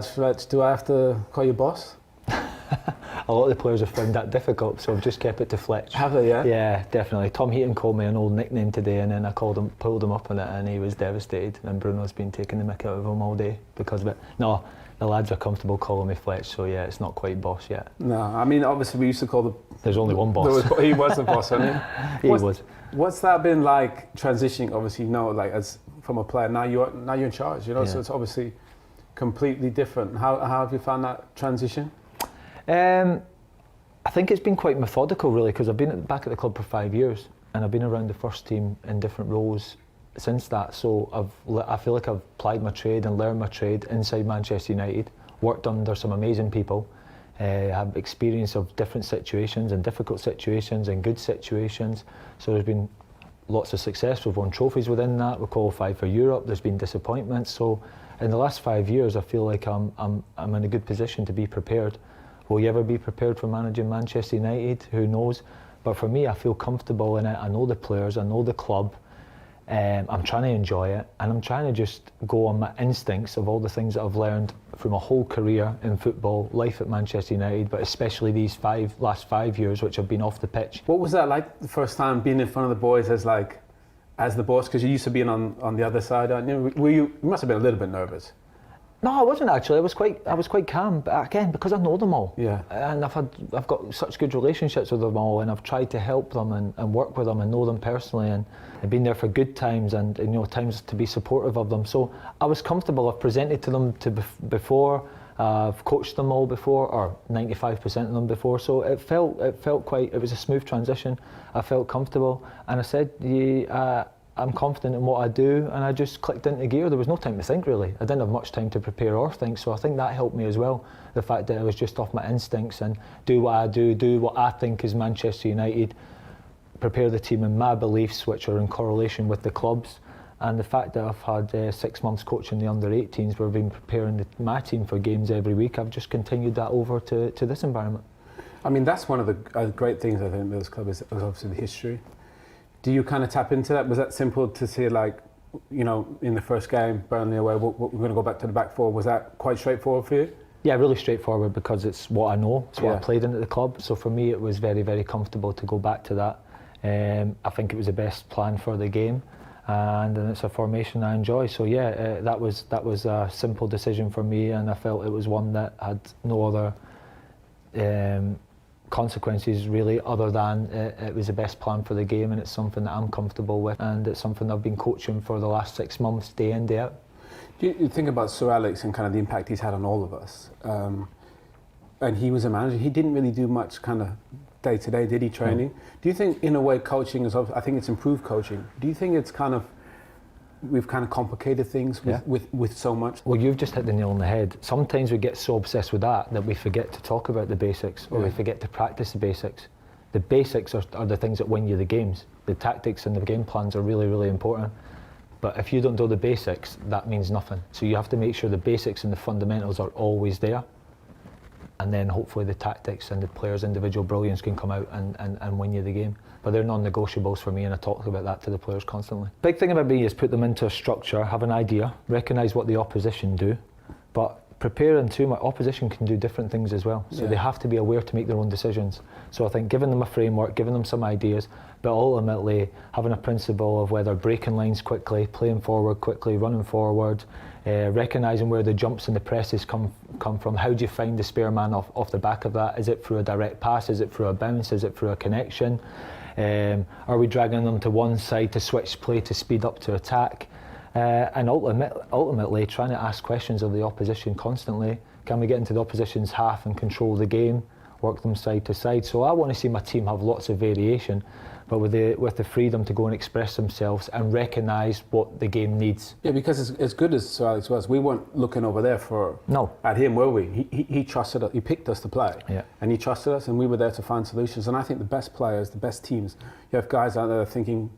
Fletch, do I have to call you boss? A lot of the players have found that difficult, so I've just kept it to Fletch. Have they, yeah? Yeah, definitely. Tom Heaton called me an old nickname today, and then I pulled him up on it, and he was devastated. And Bruno's been taking the mick out of him all day because of it. No, the lads are comfortable calling me Fletch, so yeah, it's not quite boss yet. No, I mean, obviously we used to call the... There's only one boss. He was the boss, wasn't he? He was. What's that been like transitioning? Obviously, you know, like as from a player, now you're in charge. You know, so it's obviously completely different. How have you found that transition? I think it's been quite methodical, really, because I've been back at the club for 5 years, and I've been around the first team in different roles since that. So I feel like I've applied my trade and learned my trade inside Manchester United. Worked under some amazing people. Have experience of different situations and difficult situations and good situations. So there's been lots of success. We've won trophies within that. We're qualified for Europe. There's been disappointments. So in the last 5 years, I feel like I'm in a good position to be prepared. Will you ever be prepared for managing Manchester United? Who knows? But for me, I feel comfortable in it. I know the players. I know the club. I'm trying to enjoy it, and I'm trying to just go on my instincts of all the things that I've learned from a whole career in football, life at Manchester United, but especially these last 5 years which have been off the pitch. What was that like the first time being in front of the boys as the boss? Because you used to be on the other side, aren't you? You must have been a little bit nervous. No, I wasn't actually. I was quite calm, but again, because I know them all. Yeah. And I've got such good relationships with them all, and I've tried to help them and work with them and know them personally, and I've been there for good times and times to be supportive of them. So I was comfortable. I've presented to them before. I've coached them all before, or 95% of them before. So it felt quite. It was a smooth transition. I felt comfortable, and I said, I'm confident in what I do, and I just clicked into gear. There was no time to think, really. I didn't have much time to prepare or think, so I think that helped me as well. The fact that I was just off my instincts and do what I do what I think is Manchester United, prepare the team in my beliefs, which are in correlation with the club's, and the fact that I've had 6 months coaching the under-18s, where I've been preparing my team for games every week. I've just continued that over to this environment. I mean, that's one of the great things I think with this club is obviously the history. Do you kind of tap into that? Was that simple to see, like, in the first game, Burnley away, we're going to go back to the back four? Was that quite straightforward for you? Yeah, really straightforward, because it's what I know. It's what I played in at the club. So for me, it was very, very comfortable to go back to that. I think it was the best plan for the game, and it's a formation I enjoy. So yeah, that was a simple decision for me, and I felt it was one that had no other consequences really, other than it was the best plan for the game, and it's something that I'm comfortable with, and it's something I've been coaching for the last 6 months, day in, day out. Do you think about Sir Alex and kind of the impact he's had on all of us? And he was a manager. He didn't really do much kind of day to day, did he, training? No. Do you think, in a way, coaching is, I think it's improved coaching. Do you think it's kind of, we've kind of complicated things with so much? Well, you've just hit the nail on the head. Sometimes we get so obsessed with that we forget to talk about the basics, or we forget to practice the basics. The basics are the things that win you the games. The tactics and the game plans are really, really important. But if you don't know the basics, that means nothing. So you have to make sure the basics and the fundamentals are always there. And then hopefully the tactics and the players' individual brilliance can come out and win you the game. But they're non-negotiables for me, and I talk about that to the players constantly. Big thing about me is put them into a structure, have an idea, recognise what the opposition do, but prepare them too. My opposition can do different things as well, so they have to be aware to make their own decisions. So I think giving them a framework, giving them some ideas, but ultimately having a principle of whether breaking lines quickly, playing forward quickly, running forward, recognising where the jumps and the presses come from. How do you find the spare man off the back of that? Is it through a direct pass? Is it through a bounce? Is it through a connection? Are we dragging them to one side to switch play to speed up to attack? And ultimately trying to ask questions of the opposition constantly. Can we get into the opposition's half and control the game, work them side to side? So I want to see my team have lots of variation, but with the freedom to go and express themselves and recognise what the game needs. Yeah, because as good as Sir Alex was, we weren't looking over there at him, were we? He trusted us. He picked us to play, and he trusted us, and we were there to find solutions. And I think the best players, the best teams, you have guys out there thinking,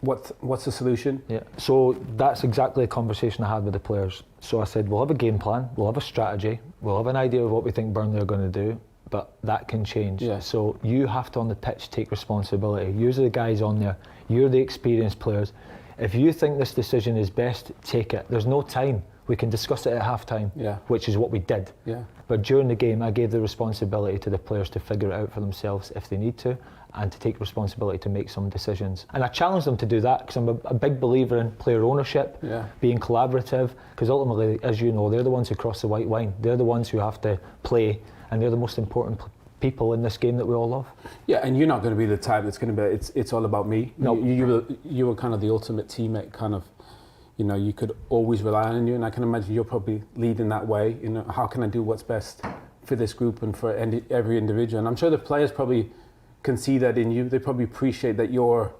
what's the solution? Yeah. So that's exactly a conversation I had with the players. So I said, we'll have a game plan, we'll have a strategy, we'll have an idea of what we think Burnley are going to do, but that can change. Yeah. So you have to, on the pitch, take responsibility. You're the guys on there, you're the experienced players. If you think this decision is best, take it. There's no time. We can discuss it at half-time, Yeah. which is what we did. Yeah. But during the game, I gave the responsibility to the players to figure it out for themselves if they need to, and to take responsibility to make some decisions. And I challenge them to do that, because I'm a big believer in player ownership, being collaborative, because ultimately, as you know, they're the ones who cross the white line. They're the ones who have to play, and they're the most important people in this game that we all love. Yeah, and you're not going to be the type that's going to be, it's all about me. No. You were kind of the ultimate teammate, kind of, you know, you could always rely on you, and I can imagine you're probably leading that way. You know, how can I do what's best for this group and for every individual? And I'm sure the players probably can see that in you. They probably appreciate that you're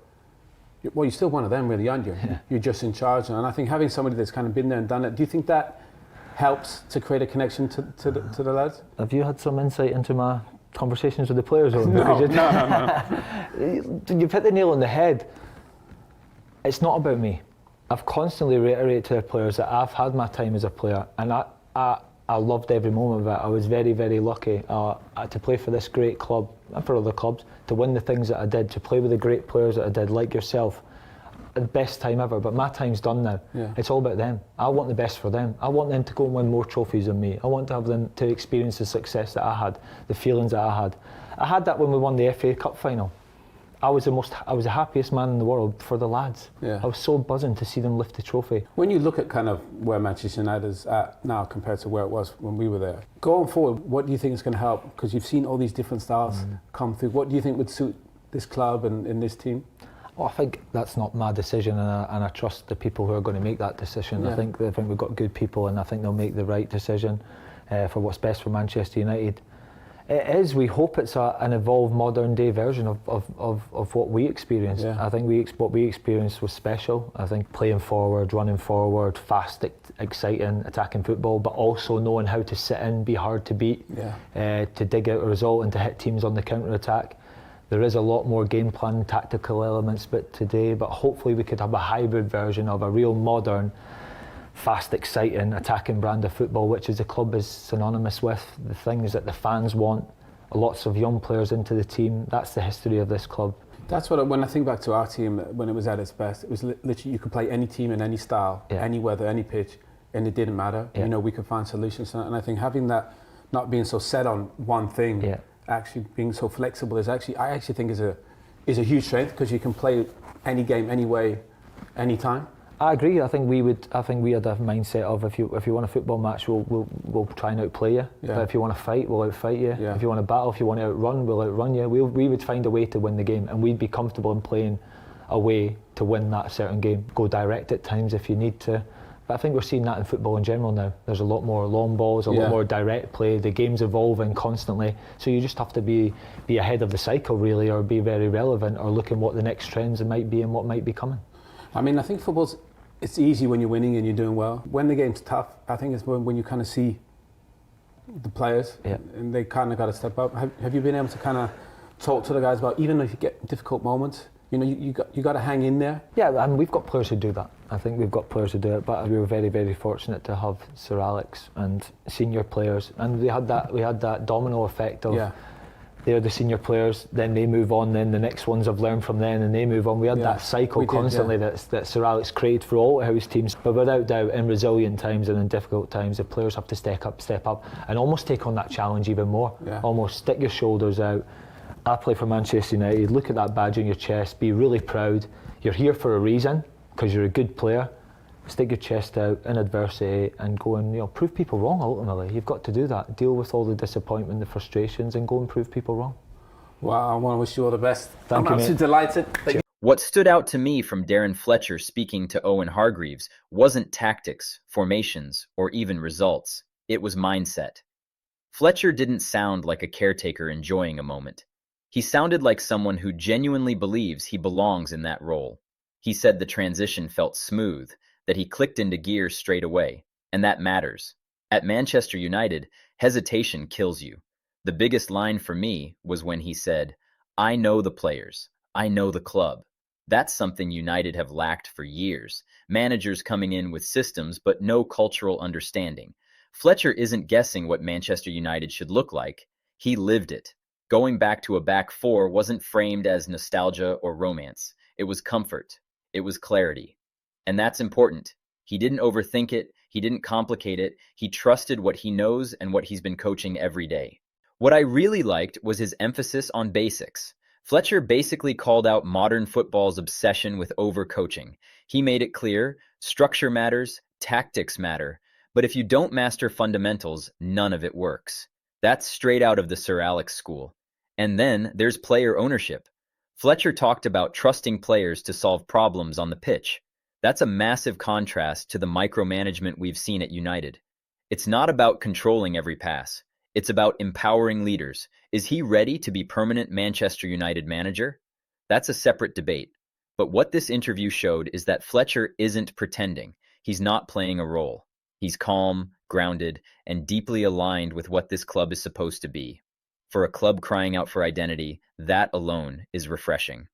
still one of them, really, aren't you? Yeah. You're just in charge. And I think having somebody that's kind of been there and done it, do you think that helps to create a connection to the lads? Have you had some insight into my conversations with the players? Or No. You've hit the nail on the head. It's not about me. I've constantly reiterated to the players that I've had my time as a player, and I loved every moment of it. I was very, very lucky to play for this great club and for other clubs, to win the things that I did, to play with the great players that I did, like yourself. The best time ever, but my time's done now. Yeah. It's all about them. I want the best for them. I want them to go and win more trophies than me. I want to have them to experience the success that I had, the feelings that I had. I had that when we won the FA Cup final. I was the happiest man in the world for the lads. Yeah. I was so buzzing to see them lift the trophy. When you look at kind of where Manchester United is at now compared to where it was when we were there, going forward, what do you think is going to help? Because you've seen all these different styles come through. What do you think would suit this club and this team? Well, I think that's not my decision, and I trust the people who are going to make that decision. Yeah. I think we've got good people, and I think they'll make the right decision for what's best for Manchester United. It is. We hope it's an evolved, modern-day version of what we experienced. Yeah. I think what we experienced was special. I think playing forward, running forward, fast, exciting, attacking football, but also knowing how to sit in, be hard to beat, to dig out a result and to hit teams on the counter-attack. There is a lot more game plan, tactical elements today, but hopefully we could have a hybrid version of a real modern, fast, exciting, attacking brand of football, which is the club is synonymous with, the things that the fans want, lots of young players into the team. That's the history of this club. That's what, when I think back to our team, when it was at its best, it was literally you could play any team in any style, any weather, any pitch, and it didn't matter. You know, we could find solutions. And I think having that, not being so set on one thing, actually being so flexible I actually think is a huge strength, because you can play any game, any way, any time. I agree. I think we had a mindset of if you want a football match, we'll try and outplay you. Yeah. But if you want to fight, we'll outfight you. Yeah. If you want to battle, if you want to outrun, we'll outrun you. We would find a way to win the game, and we'd be comfortable in playing a way to win that certain game. Go direct at times if you need to. But I think we're seeing that in football in general now. There's a lot more long balls, a lot more direct play. The game's evolving constantly, so you just have to be ahead of the cycle, really, or be very relevant, or look at what the next trends might be and what might be coming. I mean, I think it's easy when you're winning and you're doing well. When the game's tough, I think it's when you kind of see the players and they kind of got to step up. Have you been able to kind of talk to the guys about, even if you get difficult moments, you know, you got to hang in there? Yeah, and we've got players who do that. I think we've got players who do it, but we were very, very fortunate to have Sir Alex and senior players, and we had that domino effect of they're the senior players, then they move on, then the next ones have learned from them and they move on. We had that cycle constantly that Sir Alex created for all of his teams. But without doubt, in resilient times and in difficult times, the players have to step up and almost take on that challenge even more. Almost stick your shoulders out. I play for Manchester United, look at that badge on your chest, be really proud. You're here for a reason, because you're a good player. Stick your chest out in adversity and go and prove people wrong. Ultimately, you've got to do that. Deal with all the disappointment, the frustrations, and go and prove people wrong. Wow, I want to wish you all the best. Thank you, I'm absolutely delighted. What stood out to me from Darren Fletcher speaking to Owen Hargreaves wasn't tactics, formations, or even results. It was mindset. Fletcher didn't sound like a caretaker enjoying a moment. He sounded like someone who genuinely believes he belongs in that role. He said the transition felt smooth, that he clicked into gear straight away, and that matters. At Manchester United, hesitation kills you. The biggest line for me was when he said, "I know the players. I know the club." That's something United have lacked for years. Managers coming in with systems but no cultural understanding. Fletcher isn't guessing what Manchester United should look like. He lived it. Going back to a back four wasn't framed as nostalgia or romance. It was comfort. It was clarity. And that's important. He didn't overthink it. He didn't complicate it. He trusted what he knows and what he's been coaching every day. What I really liked was his emphasis on basics. Fletcher basically called out modern football's obsession with overcoaching. He made it clear, structure matters, tactics matter, but if you don't master fundamentals, none of it works. That's straight out of the Sir Alex school. And then there's player ownership. Fletcher talked about trusting players to solve problems on the pitch. That's a massive contrast to the micromanagement we've seen at United. It's not about controlling every pass. It's about empowering leaders. Is he ready to be permanent Manchester United manager? That's a separate debate. But what this interview showed is that Fletcher isn't pretending. He's not playing a role. He's calm, grounded, and deeply aligned with what this club is supposed to be. For a club crying out for identity, that alone is refreshing.